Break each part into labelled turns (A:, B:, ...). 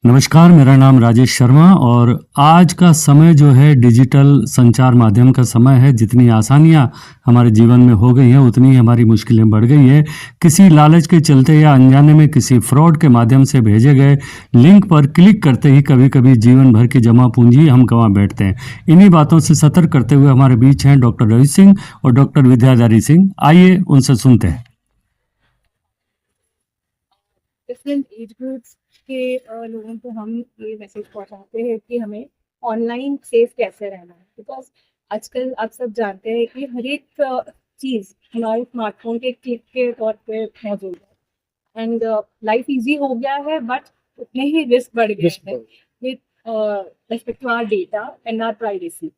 A: नमस्कार, मेरा नाम राजेश शर्मा और आज का समय जो है डिजिटल संचार माध्यम का समय है। जितनी आसानियाँ हमारे जीवन में हो गई हैं, उतनी ही हमारी मुश्किलें बढ़ गई हैं। किसी लालच के चलते या अनजाने में किसी फ्रॉड के माध्यम से भेजे गए लिंक पर क्लिक करते ही कभी-कभी जीवन भर की जमा पूँजी हम गँवा बैठते हैं। इन्हीं बातों से सतर्क करते हुए हमारे बीच हैं डॉक्टर रवि सिंह और डॉक्टर विद्याधरी सिंह। आइए उनसे सुनते हैं।
B: डिफरेंट एज ग्रुप्स के लोगों को हम ये मैसेज पहुंचाते हैं कि हमें ऑनलाइन सेफ कैसे रहना है, बिकॉज आजकल आप सब जानते हैं कि हर एक चीज़ हमारे स्मार्टफोन के क्लिक के तौर पे मौजूद है। एंड लाइफ इजी हो गया है, बट उतने ही रिस्क बढ़ गए हैं with respect to our data and our privacy.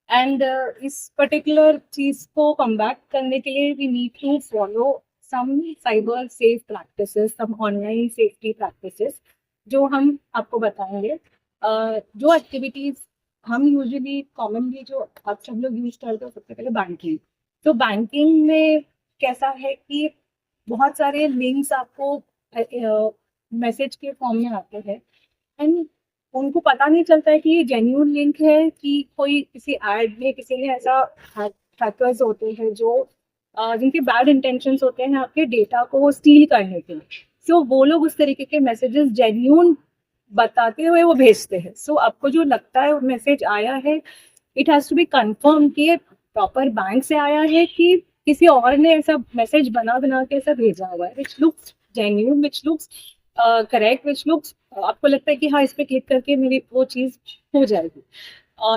B: And इस पर्टिकुलर चीज़ को कम्बैट करने के लिए we need to follow some cyber safe practices, some online safety practices जो हम आपको बताएंगे। जो एक्टिविटीज हम यूजुअली कॉमनली जो आप सब लोग यूज करते हो, सबसे पहले बैंकिंग। तो बैंकिंग में कैसा है कि बहुत सारे लिंक्स आपको मैसेज के फॉर्म में आते हैं एंड उनको पता नहीं चलता है कि ये जेन्युइन लिंक है कि कोई किसी एड में किसी ने ऐसा हैकर्स होते हैं जो जिनके बैड इंटेंशंस होते हैं आपके डेटा को स्टील करने के लिए। सो वो लोग उस तरीके के मैसेजेस जेन्यून बताते हुए वो भेजते हैं। सो आपको जो लगता है वो मैसेज आया है, it has to be confirm कि ये प्रॉपर बैंक से आया है कि किसी और ने ऐसा मैसेज बना बना के ऐसा भेजा हुआ है, which looks genuine, which looks correct, which looks आपको लगता है कि हाँ इस पर क्लिक करके मेरी वो चीज़ हो जाएगी।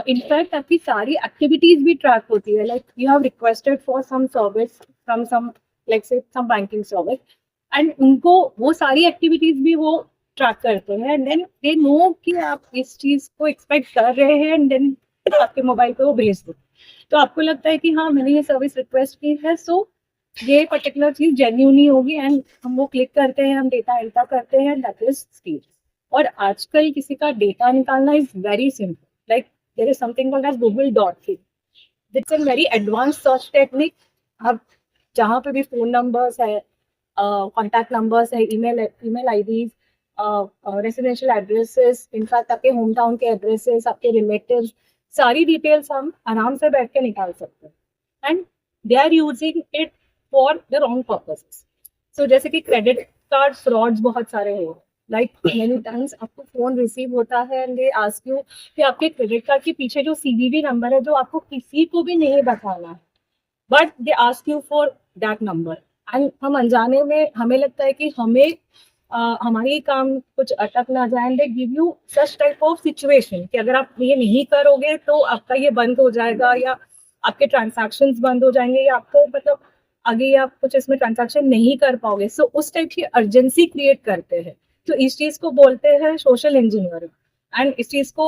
B: इनफैक्ट आपकी सारी एक्टिविटीज भी ट्रैक होती है, like you have requested for some service from some like से सम बैंकिंग सर्विस, एंड उनको वो सारी एक्टिविटीज भी वो ट्रैक करते हैं एंड देन दे नो कि आप इस चीज को एक्सपेक्ट कर रहे हैं एंड देन आपके मोबाइल पे वो भेज दो। तो आपको लगता है कि हाँ मैंने ये सर्विस रिक्वेस्ट की है, सो ये पर्टिकुलर चीज जेन्यून ही होगी एंड हम वो क्लिक करते हैं, हम डेटा एंटर करते हैं, दैट इज स्टील। और आजकल किसी का डेटा निकालना is very simple, like there is something called as Google Docs. It's a very advanced search technique. अब जहाँ पे भी फोन नंबर्स है, कॉन्टैक्ट नंबर्स है, email IDs, residential addresses, in fact आपके होम टाउन के एड्रेसेस, आपके रिलेटिव्स, सारी डिटेल्स हम आराम से बैठ के निकाल सकते हैं and they are using it for the wrong purposes. So जैसे कि क्रेडिट कार्ड फ्रॉड्स बहुत सारे हैं, लाइक मेनी टाइम्स आपको फोन रिसीव होता है एंड दे आस्क यू कि आपके क्रेडिट कार्ड के पीछे जो सीवीवी नंबर है जो आपको किसी को भी नहीं बताना है, but they ask you for that number and हम अनजाने में हमें लगता है कि हमें हमारी काम कुछ अटक ना जाए and they give you such type of situation कि अगर आप ये नहीं करोगे तो आपका ये बंद हो जाएगा या आपके ट्रांसैक्शंस बंद हो जाएंगे या आपको मतलब आगे आप कुछ इसमें ट्रांसैक्शन नहीं कर पाओगे। सो उस टाइप की अर्जेंसी क्रिएट करते हैं। तो इस चीज को बोलते हैं सोशल इंजीनियरिंग एंड इस चीज को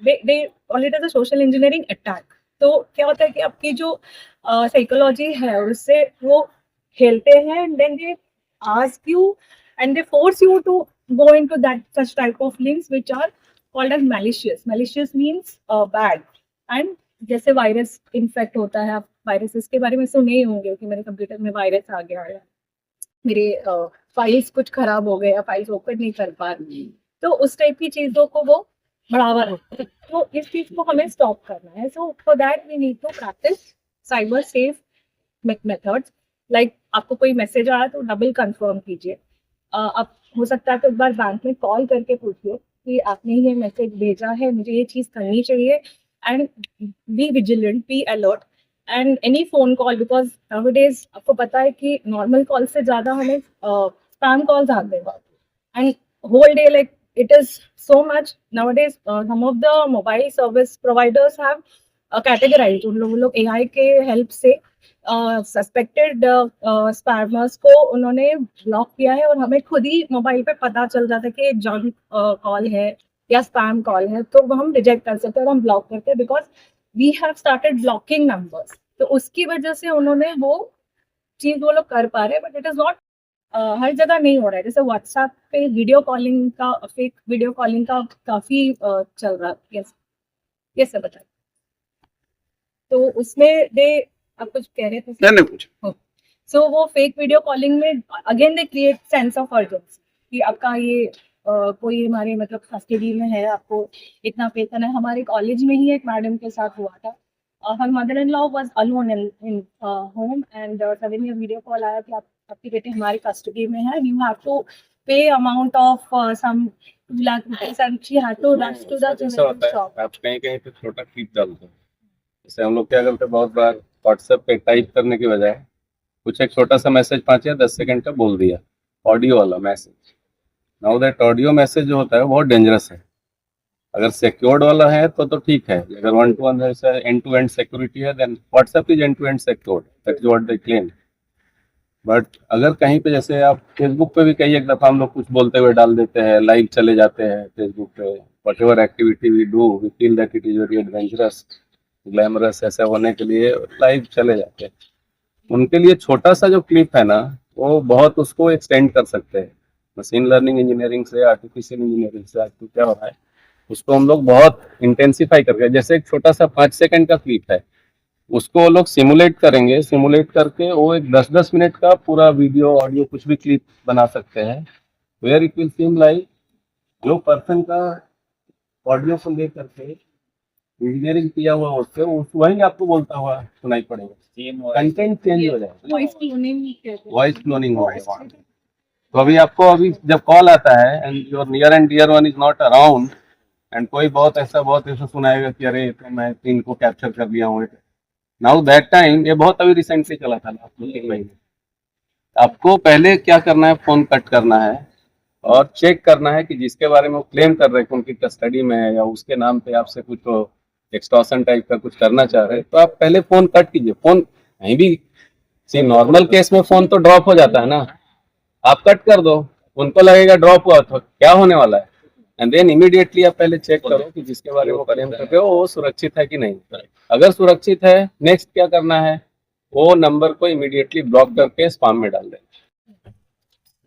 B: they call it as a social engineering attack. तो क्या होता है कि आपकी जो साइकोलॉजी है उससे वो खेलते हैं and then they ask you and they force you to go into that such type of links which are called as malicious. Malicious means bad. And जैसे वायरस इन्फेक्ट होता है, आप वायरसेस के बारे में सुने ही होंगे कि मेरे कंप्यूटर में वायरस आ गया है, मेरे फाइल्स कुछ खराब हो गए, फाइल्स ओपन नहीं कर पा रही, तो उस टाइप की चीज़ों को वो बढ़ावा देते हैं। तो इस चीज़ को हमें स्टॉप करना है। So for that we need to practice cyber safe methods. Like आपको कोई मैसेज आया तो डबल कंफर्म कीजिए। आप हो सकता है तो एक बार बैंक में कॉल करके पूछिए कि आपने ये मैसेज भेजा है, मुझे ये चीज़ करनी चाहिए, and be vigilant, be alert and any phone call, because nowadays आपको पता है कि नॉर्मल कॉल से ज़्यादा हमें स्पैम कॉल्स आते हैं and whole day like it is so much nowadays. Some of the mobile service providers have categorized, उन लोग AI के हेल्प से सस्पेक्टेड स्पैमर्स को उन्होंने ब्लॉक किया है और हमें खुद ही मोबाइल पे पता चल जाता है कि जंक कॉल है या स्पैम कॉल है, तो वो हम रिजेक्ट कर सकते हैं और हम ब्लॉक करते हैं because we have started blocking numbers. तो उसकी वजह से उन्होंने वो चीज़ वो लोग कर पा रहे हैं, but it is not her जगह नहीं हो रहा है। जैसे व्हाट्सएप पे वीडियो कॉलिंग का, फेक वीडियो कॉलिंग का काफ़ी चल रहा है। यस यस सर बताइए। तो उसमें दे आप कुछ कह रहे थे?
C: नहीं कुछ।
B: सो वो फेक वीडियो कॉलिंग में again they create sense of urgency कि आपका ये कोई हमारे मतलब कस्टडी में है, आपको इतना पे करना है। हमारे कॉलेज में ही एक मैडम के साथ हुआ था। Her mother in law was alone in home and suddenly video call आया कि आप आपकी बेटी हमारी कस्टडी में है, you have to pay amount of some 2 lakh rupees and she had to rush to the
C: ऐसा होता है,
B: शॉप।
C: आप कहीं कहीं पे छोटा क्लिप डालते हैं। जैसे हम लोग क्या करते हैं, बहुत बार व्हाट्सएप पे टाइप करने की बजाय कुछ एक छोटा सा मैसेज 5 या 10 सेकंड का बोल दिया, ऑडियो वाला message. Now that audio message जो होता है वो बहुत डेंजरस है। अगर सिक्योर्ड वाला है तो ठीक है, अगर 1 to 1 ऐसा एंड टू एंड सिक्योरिटी है, then WhatsApp is end to end secured, that is what they claim. But अगर कहीं पे, जैसे आप फेसबुक पे भी कई एक दफ़ा हम लोग कुछ बोलते हुए डाल देते हैं, लाइव चले जाते हैं फेसबुक पे, whatever activity we do we feel that it is very adventurous glamorous, ऐसा होने के लिए लाइव चले जाते हैं। उनके लिए छोटा सा जो क्लिप है ना, वो बहुत उसको एक्सटेंड कर सकते हैं। मशीन लर्निंग इंजीनियरिंग से, आर्टिफिशियल इंजीनियरिंग से आजकल क्या हो रहा है, उसको हम लोग बहुत इंटेंसिफाई करके, जैसे एक छोटा सा 5 सेकंड का क्लिप है, उसको वो लोग सिमुलेट करेंगे, सिमुलेट करके वो एक 10-10 मिनट का पूरा वीडियो ऑडियो कुछ भी क्लिप बना सकते हैं, where it will seem like जो पर्सन का ऑडियो को ले करके इंजीनियरिंग किया हुआ उससे वही आपको बोलता हुआ सुनाई पड़ेगा, कंटेंट चेंज हो जाएगा,
B: वॉइस क्लोनिंग कहते हैं।
C: वॉइस क्लोनिंग हो जाएगा। तो अभी आपको अभी जब कॉल आता है and your near and dear one is not around and कोई बहुत ऐसा सुनाएगा कि अरे तो मैं 3 को कैप्चर कर लिया हूँ, नाउ दैट टाइम, ये बहुत अभी रिसेंटली चला था लास्ट 2-3 महीने। आपको पहले क्या करना है, फोन कट करना है और चेक करना है कि जिसके बारे में वो क्लेम कर रहे हैं कि उनकी कस्टडी में है या उसके नाम पे आपसे कुछ एक्सटॉर्शन टाइप का कुछ करना चाह रहे हैं, तो आप पहले फोन कट कीजिए। फोन कहीं भी सी नॉर्मल केस में फोन तो ड्रॉप हो जाता है ना, आप कट कर दो, उनको लगेगा ड्रॉप हुआ तो क्या होने वाला है, एंड देन इमीडिएटली आप पहले चेक करो कि जिसके बारे में वो क्लेम कर रहे हो वो सुरक्षित है कि नहीं। अगर सुरक्षित है, नेक्स्ट क्या करना है, वो नंबर को इमीडिएटली ब्लॉक करके स्पैम में डाल दें।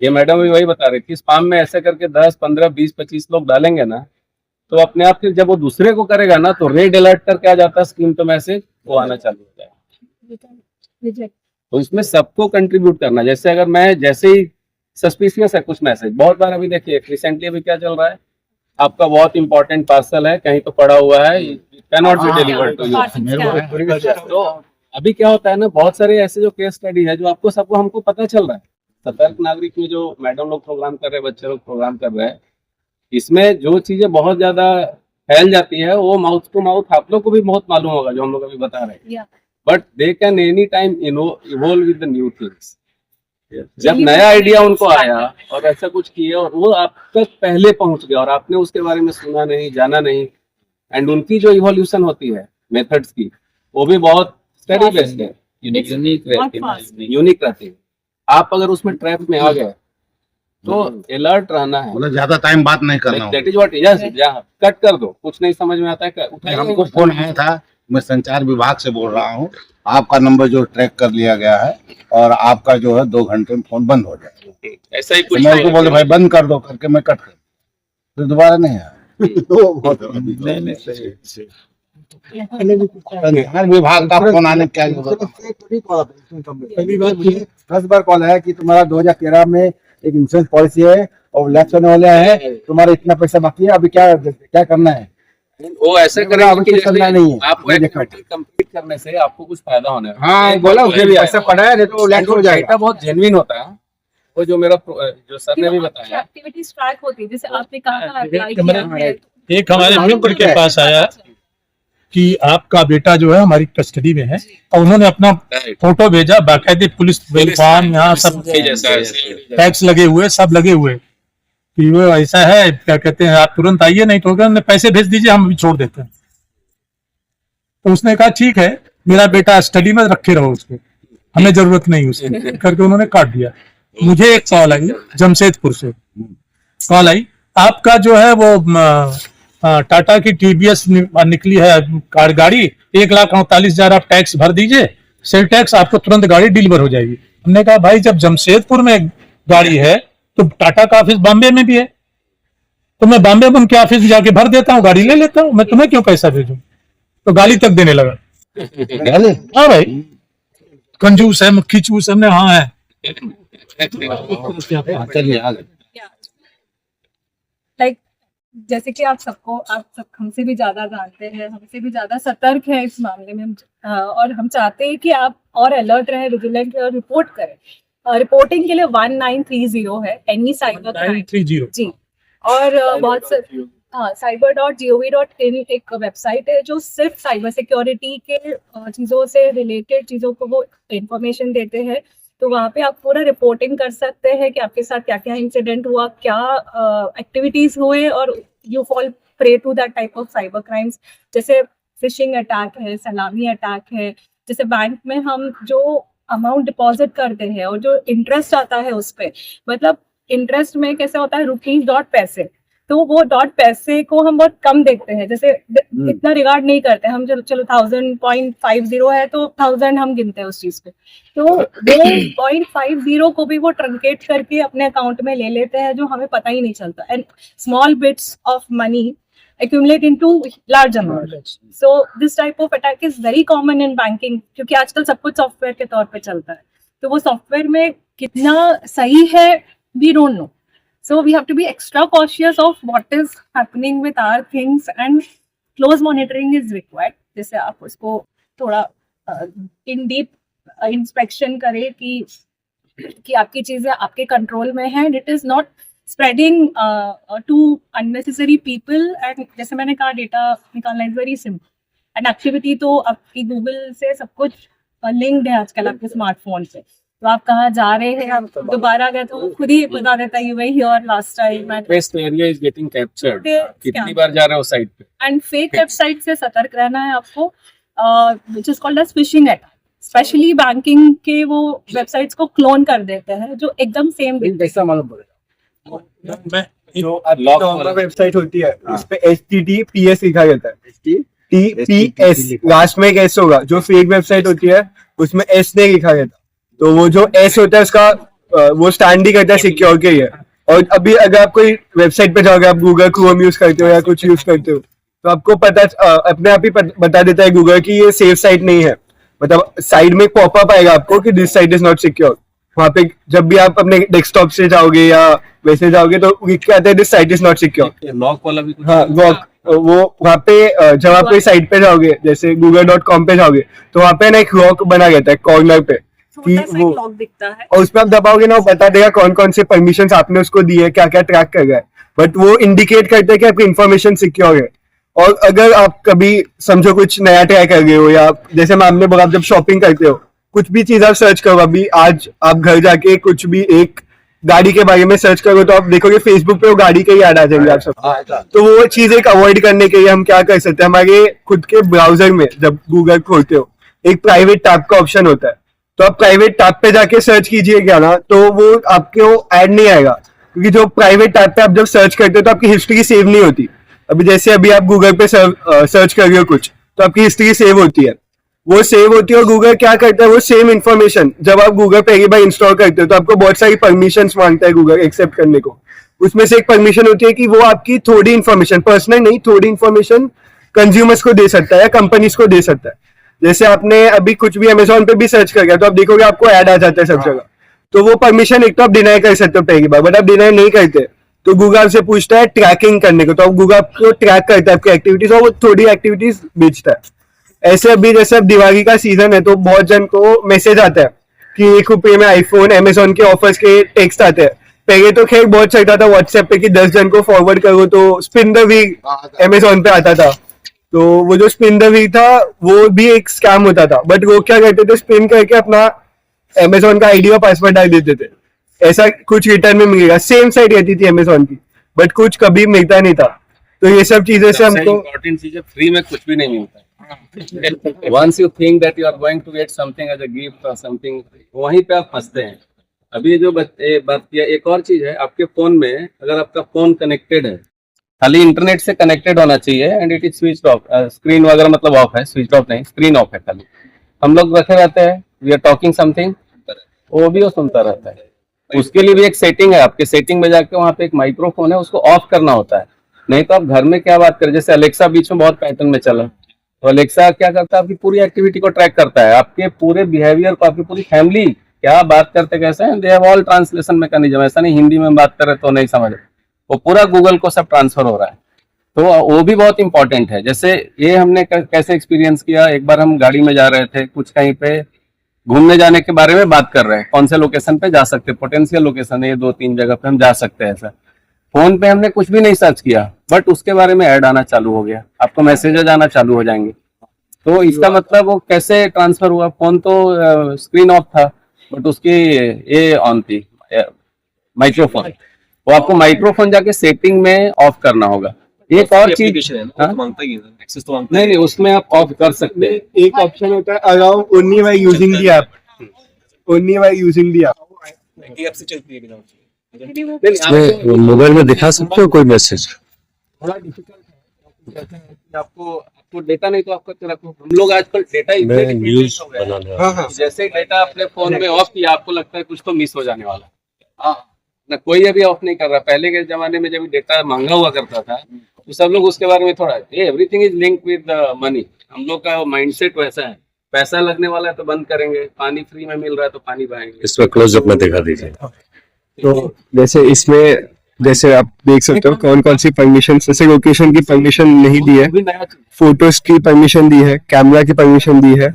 C: ये मैडम भी वही बता रही थी, स्पैम में ऐसे करके 10, 15, 20, 25 लोग डालेंगे ना, तो अपने आप फिर जब वो दूसरे को करेगा ना, तो रेड अलर्ट करके आ जाता है स्क्रीन पे मैसेज, वो आना चालू हो जाएगा। तो इसमें सबको कंट्रीब्यूट करना। जैसे अगर मैं जैसे ही सस्पिशियस है कुछ मैसेज, बहुत बार अभी देखिए रिसेंटली अभी क्या चल रहा है, आपका बहुत इंपॉर्टेंट पार्सल है कहीं तो पड़ा हुआ है, can not be delivered to you. तो अभी क्या होता है ना, बहुत सारे ऐसे जो केस स्टडी है जो आपको सबको हमको पता चल रहा है। सतर्क नागरिक में जो मैडम लोग प्रोग्राम कर रहे हैं, बच्चे लोग प्रोग्राम कर रहे हैं, इसमें जो चीजें बहुत ज्यादा फैल जाती है वो माउथ टू माउथ आप लोग को भी बहुत मालूम होगा जो हम लोग अभी बता रहे हैं, but they can any time evolve with the new things. जब नया आइडिया उनको आया और ऐसा कुछ किया और वो आप तक पहले पहुंच गया और आपने उसके बारे में सुना नहीं, जाना नहीं, एंड उनकी जो इवोल्यूशन होती है मेथड्स की, वो भी बहुत स्टडी बेस्ड है, यूनिक रहती है। आप अगर उसमें ट्रैप में आ गए तो अलर्ट रहना है,
D: मतलब ज्यादा टाइम बात नहीं करना।
C: दैट इज व्हाट कट कर दो, कुछ नहीं समझ में आता है उठाइए।
D: हमको फोन आया था, मैं संचार विभाग से बोल रहा हूँ, आपका नंबर जो ट्रैक कर लिया गया है और आपका जो है 2 घंटे में फोन बंद हो जाए।
C: ऐसा ही
D: तो
C: कुछ
D: मैं उनको बोले भाई बंद कर दो करके, मैं कट कर फिर दोबारा नहीं आया। संचार विभाग का फोन आने क्या
E: पहली बार मुझे 10 बार कॉल आया कि तुम्हारा 2013 में एक इंश्योरेंस पॉलिसी है और लैप्स होने वाले है, तुम्हारा इतना पैसा बाकी है, अभी क्या करना है।
C: वो ऐसे
E: अभी कुछ करना नहीं है।
C: आपको एक्टिविटी कंप्लीट करने से आपको कुछ फायदा होने वाला है।
E: हाँ बोला उसने भी पैसा पड़ा है, नहीं तो लैप्स हो जाएगा।
C: डेटा बहुत जेन्युइन होता है। वो जो मेरा जो सर ने भी बताया,
B: एक्टिविटीज ट्रैक होती है, जैसे आपने कहा था अप्लाई किया है।
F: एक हमारे मित्र के पास आया कि आपका बेटा जो है हमारी कस्टडी में है और उन्होंने अपना फोटो भेजा, बाकायदे पुलिस फॉर्म यहाँ सब टैक्स लगे हुए, सब लगे हुए कि वो ऐसा है, क्या कहते हैं आप तुरंत आइए, नहीं तो उन्होंने पैसे भेज दीजिए, हम भी छोड़ देते हैं। तो उसने कहा ठीक है, मेरा बेटा स्टडी में रखे रहो उसको, हमें जरूरत नहीं उसकी करके उन्होंने काट दिया। मुझे एक कॉल आई जमशेदपुर से, कॉल आई आपका जो है वो टाटा की टीवीएस निकली है गाड़ी, 1,48,000 आप टैक्स भर दीजिए, सेल टैक्स, आपको तुरंत गाड़ी डिलीवर हो जाएगी। हमने कहा भाई जब जमशेदपुर में गाड़ी है तो टाटा का ऑफिस बॉम्बे में भी है, तो मैं बॉम्बे में उनके ऑफिस जाके भर देता हूँ, गाड़ी ले लेता हूँ, मैं तुम्हें क्यों पैसा भेजूं। तो गाली तक देने लगा। हाँ भाई कंजूस है, मक्खी चूस, हमने हाँ है।
B: लाइक जैसे कि आप सब हमसे भी ज्यादा जानते हैं, हमसे भी ज्यादा सतर्क है इस मामले में और हम चाहते हैं कि आप और अलर्ट रहे, विजिलेंट और रिपोर्ट करें। रिपोर्टिंग के लिए 1930 है एनी साइबर क्राइम
F: 930
B: जी। और बहुत से cyber.gov.in एक वेबसाइट है जो सिर्फ साइबर सिक्योरिटी के चीज़ों से रिलेटेड चीज़ों को वो इंफॉर्मेशन देते हैं। तो वहाँ पे आप पूरा रिपोर्टिंग कर सकते हैं कि आपके साथ क्या क्या इंसिडेंट हुआ, क्या एक्टिविटीज़ हुए, और you fall prey to that type of cyber crimes, जैसे फिशिंग अटैक है, सलामी अटैक है। जैसे बैंक में हम जो अमाउंट डिपॉजिट करते हैं और जो इंटरेस्ट आता है उस पर, मतलब इंटरेस्ट में कैसे होता है ₹.पैसे, तो वो $पैसे को हम बहुत कम देखते हैं, जैसे इतना रिगार्ड नहीं करते हम। चलो 1000.50 है तो 1000 हम गिनते हैं उस चीज पे, तो वो 0.50 को भी वो ट्रंकेट करके अपने अकाउंट में ले लेते हैं, जो हमें पता ही नहीं चलता। And small bits of money accumulate into large amount. So this type of attack is very common in banking, क्योंकि आजकल सब कुछ सॉफ्टवेयर के तौर पे चलता है, तो वो सॉफ्टवेयर में कितना सही है we don't know. So we have to be extra cautious of what is happening with our things, and close monitoring is required. जैसे आप उसको थोड़ा in deep inspection करें कि आपकी चीजें आपके कंट्रोल में है, and it is not spreading to unnecessary people. And जैसे मैंने कहा, डेटा निकालना is very simple, and activity तो आपकी गूगल से सब कुछ लिंक्ड है आजकल आपके स्मार्टफोन से, तो आप कहाँ जा रहे हैं, आप दोबारा गए तो खुद ही बता देता है, you were here last time,
C: best area is getting captured, कितनी
B: एंड
C: बार जा रहे हो साइट पे।
B: फेक वेबसाइट से सतर्क रहना है आपको, which is called as phishing attack. Specially banking के वो वेबसाइट्स को क्लोन कर देते हैं जो एकदम सेम
E: कैसा मालूम पड़ेगा?
F: मैं
E: जो आपकी वेबसाइट होती है उस पे HTTPS लिखा रहता है, TPS लास्ट में एक S होगा। जो फेक वेबसाइट होती है उसमें S नहीं लिखा रहता, तो वो जो S होता है उसका वो स्टैंड ही करता है सिक्योर के लिए। और अभी अगर आप कोई वेबसाइट पे जाओगे, आप गूगल क्रोम यूज करते हो या कुछ यूज करते हो, तो आपको पता अपने आप ही बता देता है गूगल कि ये सेफ साइट नहीं है। मतलब साइड में पॉपअप आएगा आपको कि this site is not secure. वहाँ पे जब भी आप अपने डेस्कटॉप से जाओगे या वैसे जाओगे तो लिख के आता है this site is not secure.
C: Lock वाला भी कुछ,
E: हाँ लॉक, वो वहाँ पे जब आप कोई साइट पे जाओगे, जैसे google.com पे जाओगे, तो वहाँ पे ना एक लॉक बना रहता है कॉर्नर पे, कि वो
B: लॉक दिखता है,
E: और उसमें आप दबाओगे ना, वो बता देगा कौन कौन से परमिशन आपने उसको दी है, क्या क्या ट्रैक कर रहा है। बट वो इंडिकेट करता है कि आपकी इन्फॉर्मेशन सिक्योर है। और अगर आप कभी समझो कुछ नया ट्राई कर रहे हो, या जैसे मैं आपने बोला, आप जब शॉपिंग करते हो, कुछ भी चीज आप सर्च करो, अभी आज आप घर जाके कुछ भी एक गाड़ी के बारे में सर्च करो, तो आप देखोगे फेसबुक पे वो गाड़ी के ही ऐड आ जाएंगे आप सब। तो वो चीज एक अवॉइड करने के लिए हम क्या कर सकते हैं, हमारे खुद के ब्राउजर में जब गूगल खोलते हो, एक प्राइवेट टैब का ऑप्शन होता है, तो आप प्राइवेट टैब पे जाके सर्च कीजिएगा ना, तो वो आपको ऐड नहीं आएगा। क्योंकि जो प्राइवेट टैब पे आप जब सर्च करते हो तो आपकी हिस्ट्री सेव नहीं होती। अभी आप गूगल पे सर्च कर रहे हो कुछ, तो आपकी हिस्ट्री सेव होती है, वो सेव होती है। और गूगल क्या करता है, वो सेम इन्फॉर्मेशन जब आप गूगल पहली बार इंस्टॉल करते हो तो आपको बहुत सारी परमिशन मांगता है गूगल एक्सेप्ट करने को। उसमें से एक परमिशन होती है कि वो आपकी थोड़ी इन्फॉर्मेशन, पर्सनल नहीं, थोड़ी इन्फॉर्मेशन कंज्यूमर्स को दे सकता है या कंपनीज को दे सकता है। जैसे आपने अभी कुछ भी अमेजोन पे भी सर्च कर गया तो आप देखोगे आपको ऐड आ जाता है सब जगह। तो वो परमिशन एक तो आप डिनाई कर सकते हो पहली बार, बट आप डिनाई नहीं करते तो गूगल से पूछता है ट्रैकिंग करने को, तो अब गूगल आपको ट्रैक करता है आपकी एक्टिविटीज और वो थोड़ी एक्टिविटीज बेचता है। ऐसे अभी जैसे अब दिवाली का सीजन है तो बहुत जन को मैसेज आता है कि ₹1 में आईफोन, अमेजोन के ऑफर्स के टेक्स्ट आते हैं। पहले तो खैर बहुत चलता था व्हाट्सएप पे कि 10 जन को फॉरवर्ड करो तो स्पिन द व्हील अमेजोन पे आता था। तो वो जो स्पिन द व्हील था वो भी एक स्कैम होता था, बट वो क्या करते थे, स्पिन करके अपना अमेजोन का आईडी और पासवर्ड डाल देते थे, ऐसा कुछ रिटर्न में मिलेगा। सेम साइट रहती थी अमेजोन की, बट कुछ कभी मिलता नहीं था। तो ये सब चीजें से हमको
C: इम्पोर्टेंट चीजें, फ्री में कुछ भी नहीं मिलता। Once you think that you are going to get something as a gift or something, वहीं पे आप फंसते हैं। अभी जो बात किया, एक और चीज है, आपके फोन में अगर आपका फोन कनेक्टेड है, खाली इंटरनेट से कनेक्टेड होना चाहिए and it is switch off, screen वगैरह मतलब ऑफ है, स्विच ऑफ नहीं, स्क्रीन ऑफ है खाली। हम लोग रखे रहते हैं, वी आर टॉकिंग समथिंग, वो भी वो सुनता रहता है। उसके लिए भी एक सेटिंग है, आपके सेटिंग में जाके वहाँ पे एक माइक्रोफोन है, उसको ऑफ करना होता है। नहीं तो आप घर में क्या बात करें, जैसे अलेक्सा बीच में बहुत पैटर्न में चला, तो अलेक्सा क्या करता है, आपकी पूरी एक्टिविटी को ट्रैक करता है, आपके पूरे बिहेवियर को, आपकी पूरी फैमिली क्या बात करते कैसे हैं, they have all translation mechanism. ऐसा नहीं हिंदी में बात करें तो नहीं समझ, वो पूरा गूगल को सब ट्रांसफर हो रहा है। तो वो भी बहुत इंपॉर्टेंट है। जैसे ये हमने कैसे एक्सपीरियंस किया, एक बार हम गाड़ी में जा रहे थे, कुछ कहीं पे घूमने जाने के बारे में बात कर रहे हैं, कौन से लोकेशन पे जा सकते, पोटेंशियल लोकेशन है ये 2-3 जगह पे हम जा सकते हैं। ऐसा फोन पे हमने कुछ भी नहीं सर्च किया, बट उसके बारे में ऐड आना चालू हो गया, आपको मैसेजेस आना चालू हो जाएंगे। तो इसका मतलब वो कैसे ट्रांसफर हुआ, फोन तो स्क्रीन ऑफ था बट उसकी ये ऑन थी, माइक्रोफोन। वो आपको माइक्रोफोन जाके सेटिंग में ऑफ करना होगा। एक और चीज
G: एक्सेस तो मांगता
C: नहीं, उसमें आप ऑफ कर सकते हैं।
E: एक ऑप्शन होता है allow only by using the app, only by using the app.
G: है ऐप से चलती है बिना
C: नहीं,
A: मोबाइल में दिखा सकते हो कोई मैसेज?
C: थोड़ा डिफिकल्ट है कि आपको डेटा नहीं तो आपका रखो। हम लोग आजकल डेटा इतने dependent हो गए हैं।
E: हाँ।
C: जैसे डेटा अपने फोन में ऑफ किया, आपको लगता है कुछ तो मिस हो जाने वाला। हाँ, ना कोई अभी ऑफ नहीं कर रहा। पहले के जमाने में जब डेटा महंगा हुआ करता था तो सब लोग उसके बारे में थोड़ा everything is link with money. हम लोग का माइंडसेट वैसा है, पैसा लगने वाला है तो बंद करेंगे, पानी फ्री में मिल रहा है तो पानी बहाएंगे।
A: इसमें क्लोजअप में दिखा दीजिए।
E: तो जैसे इसमें जैसे आप देख सकते हो कौन कौन सी परमिशन, जैसे लोकेशन की परमिशन नहीं दी है,
C: भी नया चीज
E: फोटोज की परमिशन दी है, कैमरा की परमिशन दी है,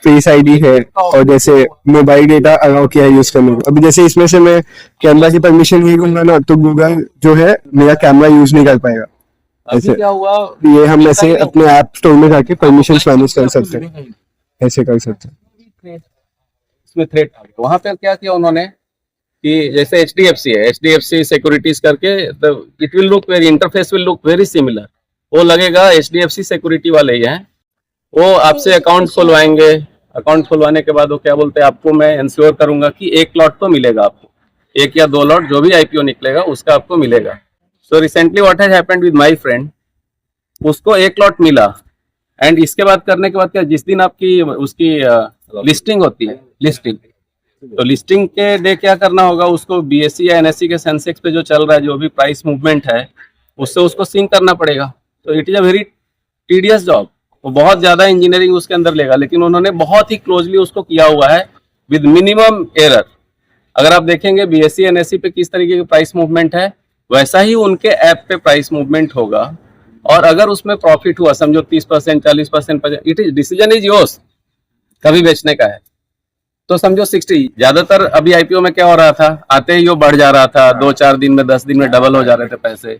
E: फेस आईडी है, और जैसे मोबाइल डेटा अलाउ किया है यूज करने को। अभी जैसे इसमें से मैं कैमरा की परमिशन नहीं दूंगा ना तो गूगल जो है मेरा कैमरा यूज नहीं कर पाएगा।
C: अभी
E: ऐसे
C: क्या हुआ,
E: ये हम ऐसे अपने ऐप स्टोर में जाके परमिशन मैनेज कर सकते हैं, ऐसे कर सकते हैं।
C: इसमें थ्रेट आ गया। वहां पे क्या किया उन्होंने कि जैसे HDFC है, HDFC सिक्योरिटीज करके, it will look very, interface will look very similar. वो लगेगा HDFC सिक्योरिटी वाले ही हैं, वो आपसे अकाउंट खुलवाएंगे। अकाउंट खुलवाने के बाद वो क्या बोलते हैं, आपको मैं इंश्योर करूंगा कि 1 लॉट तो मिलेगा आपको, 1 या 2 लॉट जो भी IPO निकलेगा उसका आपको मिलेगा। So recently what has happened with my friend, उसको 1 लॉट मिला। एंड इसके बाद करने के बाद क्या, जिस दिन आपकी उसकी लिस्टिंग होती है, लिस्टिंग, तो लिस्टिंग के डे क्या करना होगा, उसको BSE या NSE के सेंसेक्स पे जो चल रहा है, जो भी प्राइस मूवमेंट है, उससे उसको सिंक करना पड़ेगा। तो it is a very tedious job, वो बहुत ज्यादा इंजीनियरिंग उसके अंदर लेगा, लेकिन उन्होंने बहुत ही क्लोजली उसको किया हुआ है विद मिनिमम एरर। अगर आप देखेंगे BSE NSE पे किस तरीके की प्राइस मूवमेंट है, वैसा ही उनके ऐप पे प्राइस मूवमेंट होगा। और अगर उसमें प्रॉफिट हुआ, समझो 30%, 40%, it is decision is yours, कभी बेचने का है तो समझो 60। ज्यादातर अभी IPO में क्या हो रहा था, आते ही वो बढ़ जा रहा था, 2-4 दिन में 10 दिन में डबल हो जा रहे थे पैसे।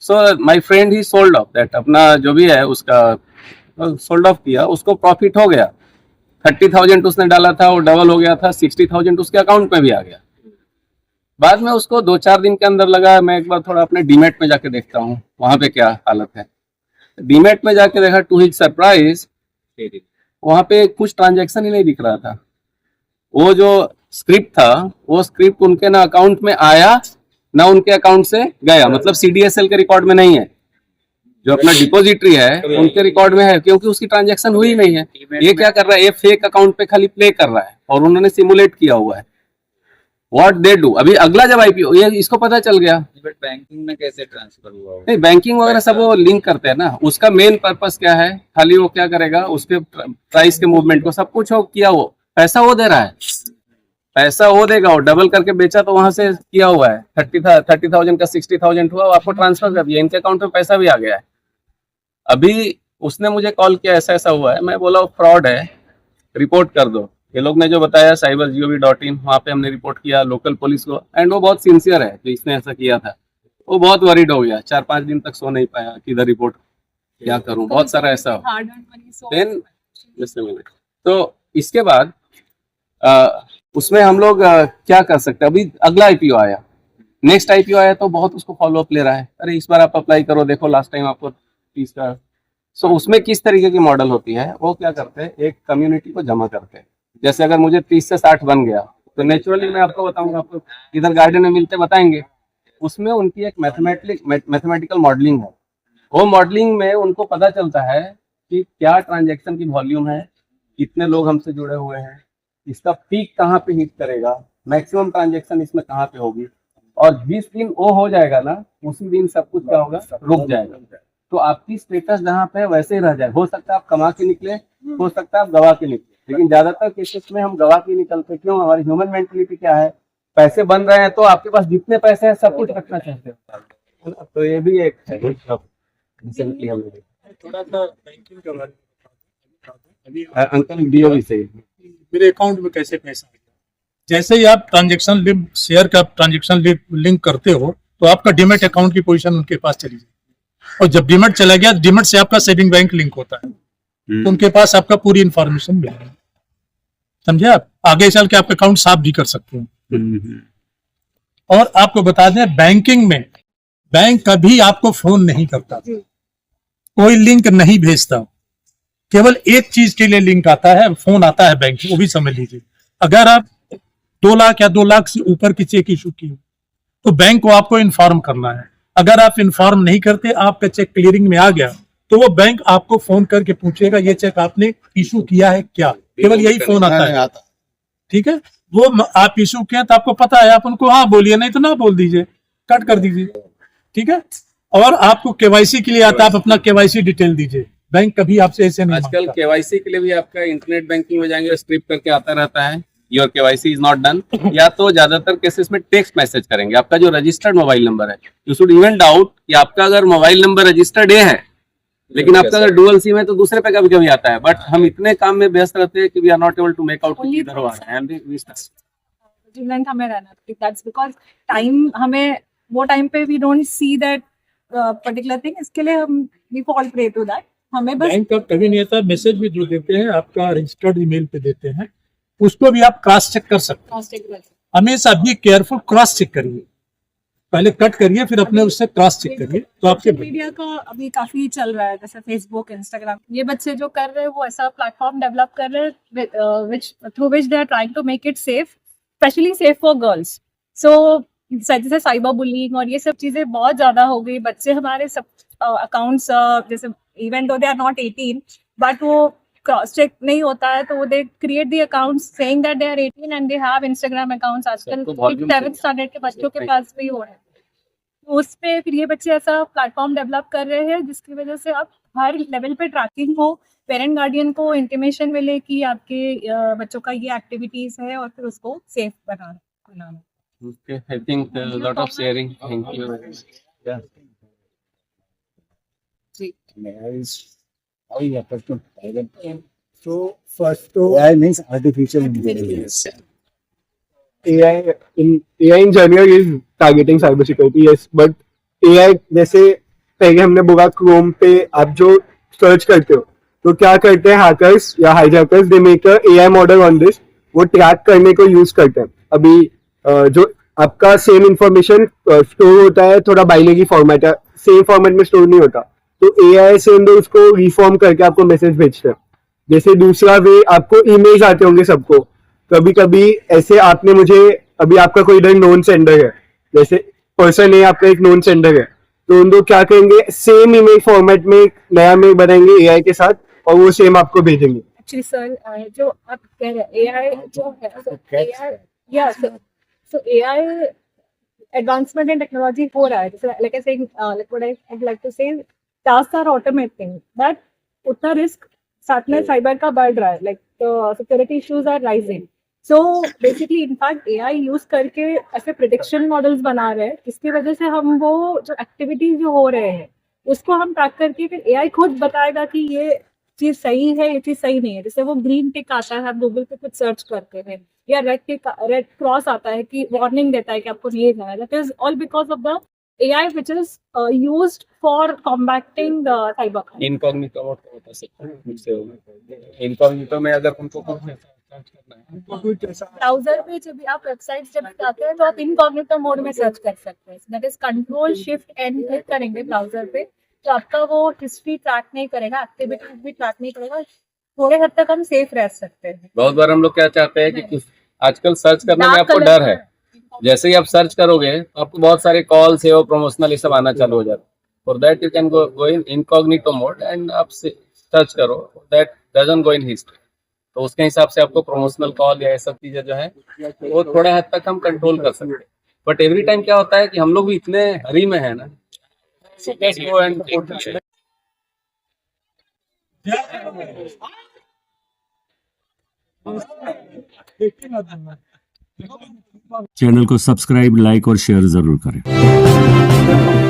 C: So my friend he sold off that, अपना जो भी है उसका सोल्ड ऑफ किया, उसको प्रॉफिट हो गया। 30,000 उसने डाला था, वो डबल हो गया था, 60,000 उसके अकाउंट में भी आ गया। बाद में उसको 2-4 दिन के अंदर लगा मैं एक बार थोड़ा अपने डीमेट में जाके देखता हूँ वहां पे क्या हालत है। डीमेट में जाके देखा, टू हिज सरप्राइज, वहां पे कुछ ट्रांजैक्शन ही नहीं दिख रहा था। वो जो स्क्रिप्ट था, वो स्क्रिप्ट उनके ना अकाउंट में आया ना उनके अकाउंट से गया, मतलब CDSL के रिकॉर्ड में नहीं है। जो अपना डिपॉजिटरी है उनके रिकॉर्ड में है, क्योंकि उसकी ट्रांजैक्शन हुई नहीं है। ये क्या कर रहा है, ये फेक अकाउंट पे खाली प्ले कर रहा है और उन्होंने सिमुलेट किया हुआ है। व्हाट दे डू, अभी अगला जब IPO, ये इसको पता चल गया।
G: बट बैंकिंग में कैसे ट्रांसफर हुआ?
C: नहीं, बैंकिंग वगैरह सब वो लिंक करते हैं ना, उसका मेन पर्पस क्या है, खाली वो क्या करेगा, उसके प्राइस के मूवमेंट को सब कुछ हो किया, वो पैसा वो दे रहा है, पैसा वो देगा। वो डबल करके बेचा तो वहां से किया हुआ है, 30,000 का 60,000 हुआ, आपको ट्रांसफर कर दिया, इनके अकाउंट में पैसा भी आ गया है। अभी उसने मुझे कॉल किया, ऐसा ऐसा हुआ है। मैं बोला फ्रॉड है, रिपोर्ट कर दो। ये लोग ने जो बताया cybergov.in, वहाँ पे हमने रिपोर्ट किया लोकल पुलिस को। एंड वो बहुत सिंसियर है जो इसने ऐसा किया था, वो बहुत वरीड हो गया, 4-5 दिन तक सो नहीं पाया, किधर रिपोर्ट क्या करूं, बहुत सारा ऐसा। देन तो इसके बाद उसमें हम लोग क्या कर सकते हैं। अभी अगला IPO आया, नेक्स्ट IPO आया तो बहुत उसको फॉलोअप ले रहा है, अरे इस बार आप अप्लाई करो, देखो लास्ट टाइम आपको 30 का। सो उसमें किस तरीके की मॉडल होती है, वो क्या करते हैं, एक कम्युनिटी को जमा करते हैं। जैसे अगर मुझे 30 से 60 बन गया तो नेचुरली मैं आपको बताऊंगा, आपको इधर गार्डन में मिलते बताएंगे। उसमें उनकी एक मैथमेटिकल मॉडलिंग है। वो मॉडलिंग में उनको पता चलता है कि क्या ट्रांजैक्शन की वॉल्यूम है, कितने लोग हमसे जुड़े हुए हैं, इसका पीक कहाँ पे हिट करेगा, मैक्सिमम ट्रांजैक्शन इसमें कहाँ पे होगी। और जिस दिन वो हो जाएगा ना, उसी दिन सब कुछ क्या होगा, रुक जाएगा। तो आपकी स्टेटस जहाँ पे है वैसे ही रह जाए। हो सकता है आप कमा के निकले, हो सकता है आप गवा के निकले, लेकिन ज्यादातर केसेस में हम गवा के निकलते। क्यों? हमारी ह्यूमन मेंटलिटी क्या है पैसे बन रहे हैं तो आपके पास जितने पैसे हैं सब कुछ रखना चाहते हो, है ना? तो ये भी एक है रिसेंटली हमने देखा।
F: थोड़ा सा बैंकिंग के बारे में बता दो। अभी
C: अंकल वीडियो भी सही है।
F: मेरे अकाउंट में कैसे पैसा आएगा? जैसे ही आप ट्रांजेक्शन लिंक शेयर का ट्रांजेक्शन लिंक करते हो तो आपका डीमैट अकाउंट की पोजीशन उनके पास चली जाएगी, और जब डीमैट चला गया डीमैट से आपका सेविंग बैंक लिंक होता है, तो उनके पास आपका पूरी इन्फॉर्मेशन मिलेगी। समझे? आप आगे चल के आपका अकाउंट साफ भी कर सकते हो। और आपको बता दें, बैंकिंग में बैंक कभी आपको फोन नहीं करता, कोई लिंक नहीं भेजता, केवल एक चीज के लिए लिंक आता है, फोन आता है बैंक, वो भी समझ लीजिए। अगर आप 2 लाख या 2 लाख से ऊपर की चेक इशू की तो बैंक को आपको इन्फॉर्म करना है। अगर आप इन्फॉर्म नहीं करते, आपका चेक क्लियरिंग में आ गया, तो वो बैंक आपको फोन करके पूछेगा ये चेक आपने इशू किया है क्या, केवल यही फोन आता है। ठीक है, वो आप इशू किया तो आपको पता है, आप उनको हाँ बोलिए, नहीं तो ना बोल दीजिए, कट कर दीजिए। ठीक है, और आपको केवाईसी के लिए आता है, आप अपना केवाईसी डिटेल दीजिए, बैंक कभी आपसे ऐसे नहीं
C: आजकल
F: मांगता।
C: केवाईसी के लिए भी आपका इंटरनेट बैंकिंग में जाएंगे, स्क्रिप्ट करके आता रहता है your KYC is not done, या तो ज्यादातर केसेस में टेक्स्ट मैसेज करेंगे, आपका जो रजिस्टर्ड मोबाइल नंबर है, यू शुड इवन डाउट कि आपका अगर मोबाइल नंबर रजिस्टर्ड है लेकिन आपका अगर डुअल सिम है तो दूसरे पे कभी कभी आता है, बट हम इतने काम में व्यस्त रहते हैं कि we are not able to make out किधर हो रहा है।
B: विजिलेंट हमें रहना, दैट्स बिकॉज टाइम हमें वो टाइम पे we don't see that particular thing, इसके लिए हम we fall prey to that. हमें बस
F: बैंक का कभी नहीं आता, मैसेज भी जो देते हैं आपका रजिस्टर्ड ईमेल पे देते हैं, उसको भी आप क्रॉस चेक कर सकते हैं।
B: क्रॉस चेक कर
F: हमेशा भी केयरफुल, क्रॉस चेक करिए, पहले कट करिए फिर अपने उससे क्रॉस चेक करिए, तो आपके
B: मीडिया का अभी काफी चल रहा है, जैसे फेसबुक, इंस्टाग्राम, ये बच्चे जो कर रहे हैं वो ऐसा प्लेटफॉर्म डेवलप कर रहे हैं which through which they are trying to make it safe, specially safe for girls. So जैसे साइबर बुलिंग और ये सब चीजें बहुत ज्यादा हो गई, बच्चे हमारे सब अकाउंट्स जैसे even though they are not 18 but वो क्रॉस चेक नहीं होता है, तो they create the accounts saying that they are 18 and they have Instagram accounts. आजकल 7th स्टैंडर्ड के बच्चों के पास भी हो रहे हैं, उस पे फिर ये बच्चे ऐसा प्लेटफॉर्म डेवलप कर रहे हैं जिसकी वजह से अब हर लेवल पे ट्रैकिंग हो, पेरेंट गार्डियन को इंटीमेशन मिले कि आपके बच्चों का ये एक्टिविटीज है, और फिर उसको safe banana.
C: Okay, I think lot of sharing. Thank you. Yeah.
E: So first to AI means artificial intelligence. AI in general is targeting cybersecurity, yes, but AI जैसे पहले हमने बोला क्रोम पे आप जो सर्च करते हो तो क्या करते हैं हैकर्स या hijackers, they make a AI model on this, वो ट्रैक करने को यूज करते हैं। अभी जो आपका सेम इंफॉर्मेशन स्टोर होता है थोड़ा बाइनरी फॉर्मेट है, सेम फॉर्मेट में स्टोर नहीं होता, तो AI से हम लोग उसको रिफॉर्म करके आपको मैसेज भेजते हैं। जैसे दूसरा वे, आपको ईमेल्स आते होंगे सबको, कभी कभी ऐसे आपने मुझे, अभी आपका कोई इधर नोन सेंडर है, जैसे पर्सन है आपका एक नोन सेंडर है, तो उन लोग क्या करेंगे, सेम ईमेल फॉर्मेट में एक नया मेल बनाएंगे AI के साथ और वो सेम आपको भेजेंगे।
B: एक्चुअली सर जो आप कह रहे हैं AI जो है, AI या so AI advancement in technology हो रहा है, जैसे like I saying like what I'd like to say, tasks are automating, but उतना रिस्क साथ में साइबर का बढ़ रहा है, like security issues are rising. So basically in fact AI use करके ऐसे prediction models बना रहे हैं जिसकी वजह से हम वो जो एक्टिविटीज जो हो रहे हैं उसको हम ट्रैक करके फिर AI खुद बताएगा कि ये चीज सही है, ये चीज सही नहीं है। जैसे वो ग्रीन टिक आता है, आप गूगल पे कुछ सर्च करते हैं, या रेड क्रॉस आता है कि वार्निंग देता है कि आपको नहीं जाना है, that is all because of the AI which is used for combating the cyber crime.
C: Incognito mode का बता सकते हैं मुझसे होगा। इनकॉग्निटो में अगर उनको कुछ सर्च करना है,
B: ब्राउजर पे जब भी आप वेबसाइट जब जाते हैं तो आप इनकॉग्निटो मोड में सर्च कर सकते हैं, that is control shift N click करेंगे ब्राउजर पे, तो आपका वो हिस्ट्री ट्रैक नहीं करेगा, एक्टिविटीज भी ट्रैक नहीं करेगा, थोड़े हद तक हम सेफ रह सकते हैं।
C: बहुत बार हम लोग क्या चाहते हैं कि कुछ आजकल सर्च करने में आपको डर है, जैसे ही आप सर्च करोगे तो आपको बहुत सारे कॉल्स है वो प्रमोशनल ये सब आना चालू हो जाता है। For that you can go in incognito mode and आप सर्च करो, that doesn't go in history, तो उसके हिसाब से आपको प्रमोशनल कॉल या ये सब चीजें जो है वो थोड़ा हद तक हम कंट्रोल कर सकते हैं। बट एवरी टाइम क्या होता है कि हम लोग भी इतने हरी में है ना, so let's go and put that.
F: देखिए ना
A: चैनल को सब्सक्राइब, लाइक और शेयर जरूर करें।